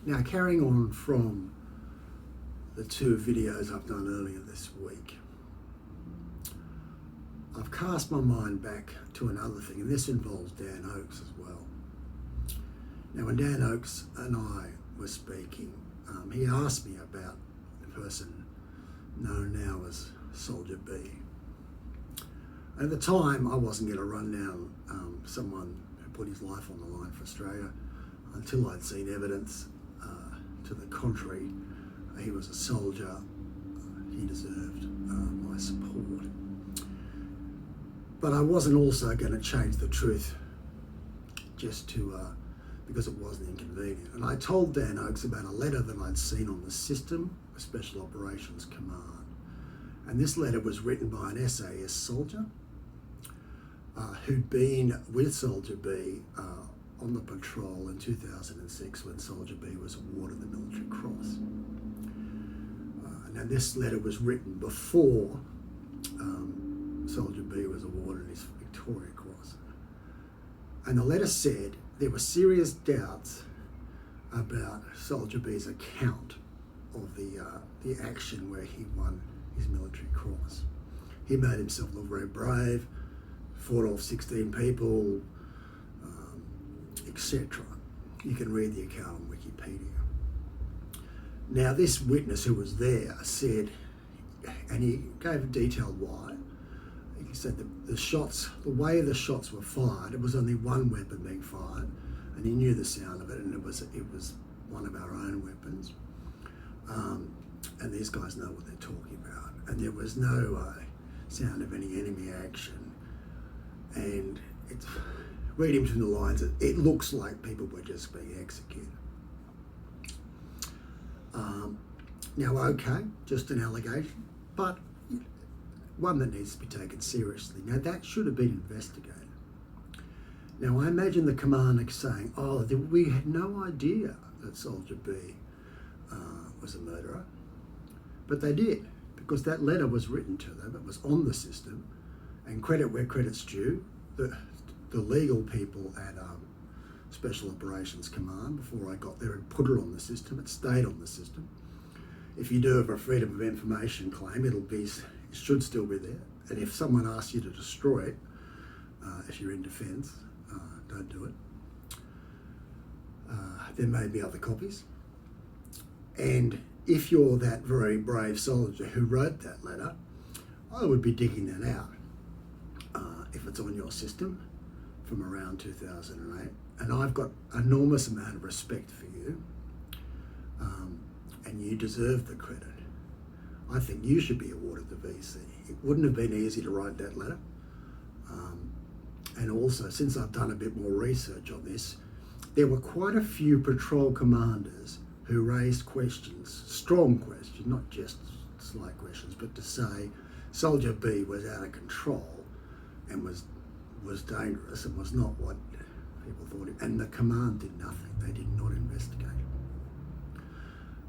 Now, carrying on from the two videos I've done earlier this week, I've cast my mind back to another thing, and this involves Dan Oakes as well. Now, when Dan Oakes and I were speaking, he asked me about the person known now as Soldier B. At the time, I wasn't going to run down someone who put his life on the line for Australia until I'd seen evidence to the contrary. He was a soldier. He deserved my support. But I wasn't also going to change the truth just to because it wasn't inconvenient. And I told Dan Oakes about a letter that I'd seen on the system of Special Operations Command. And this letter was written by an SAS soldier who'd been with Soldier B on the patrol in 2006 when Soldier B was awarded the Military Cross. Now this letter was written before Soldier B was awarded his Victoria Cross. And the letter said there were serious doubts about Soldier B's account of the action where he won his Military Cross. He made himself look very brave, fought off 16 people, etc. You can read the account on Wikipedia. Now this witness who was there said, and he gave a detailed why, he said that the way the shots were fired, it was only one weapon being fired, and he knew the sound of it, and it was one of our own weapons. And these guys know what they're talking about. And there was no sound of any enemy action. And reading between the lines, it looks like people were just being executed. Now, okay, just an allegation, but one that needs to be taken seriously. Now, that should have been investigated. Now, I imagine the commander saying, we had no idea that Soldier B was a murderer. But they did, because that letter was written to them, it was on the system, and credit where credit's due, the legal people at Special Operations Command, before I got there and put it on the system, it stayed on the system. If you do have a Freedom of Information claim, it should still be there. And if someone asks you to destroy it, if you're in defence, don't do it. There may be other copies. And if you're that very brave soldier who wrote that letter, I would be digging that out if it's on your system from around 2008. And I've got enormous amount of respect for you, and you deserve the credit. I think you should be awarded the VC. It wouldn't have been easy to write that letter. And also, since I've done a bit more research on this, there were quite a few patrol commanders who raised questions, strong questions, not just slight questions, but to say Soldier B was out of control and was dangerous and was not what people thought. And the command did nothing. They did not investigate.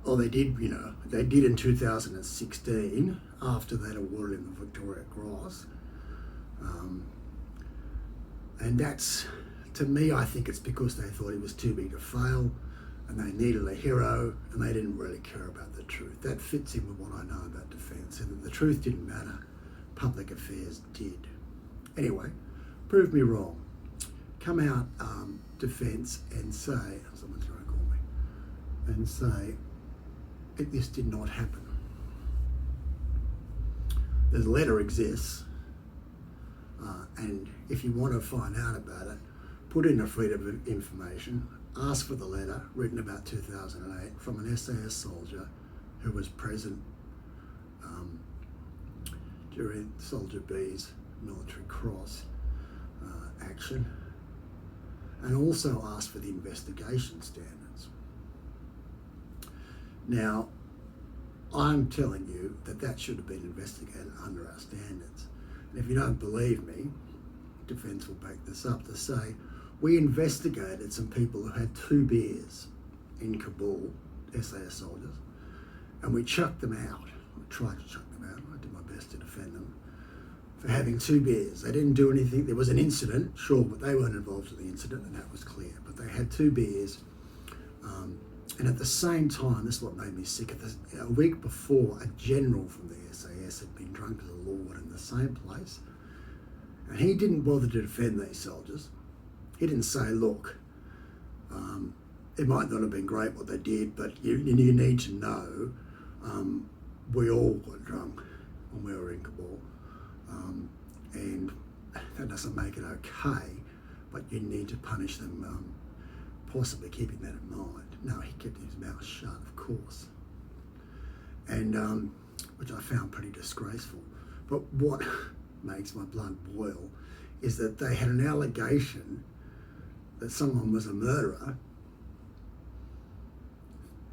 Or they did, they did in 2016 after they'd awarded him the Victoria Cross. And that's, to me, I think it's because they thought he was too big to fail, and they needed a hero, and they didn't really care about the truth. That fits in with what I know about defence, and the truth didn't matter. Public affairs did. Anyway, prove me wrong. Come out, defence, and say, someone's trying to call me, and say, this did not happen. The letter exists, and if you want to find out about it, put in a Freedom of Information, ask for the letter written about 2008 from an SAS soldier who was present during Soldier B's Military Cross action, and also ask for the investigation standards. Now, I'm telling you that should have been investigated under our standards. And if you don't believe me, Defence will back this up to say, we investigated some people who had 2 beers in Kabul, SAS soldiers, and we chucked them out. I tried to chuck them out. I did my best to defend them for having 2 beers. They didn't do anything. There was an incident, sure, but they weren't involved in the incident, and that was clear. But they had 2 beers, And at the same time, this is what made me sick. A week before, a general from the SAS had been drunk as a lord in the same place. And he didn't bother to defend these soldiers. He didn't say, look, it might not have been great what they did, but you need to know we all got drunk when we were in Kabul. And that doesn't make it okay, but you need to punish them, possibly keeping that in mind. No, he kept his mouth shut, of course. And which I found pretty disgraceful. But what makes my blood boil is that they had an allegation that someone was a murderer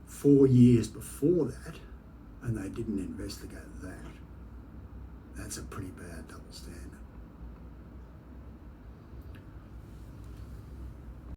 4 years before that, and they didn't investigate that. That's a pretty bad double standard.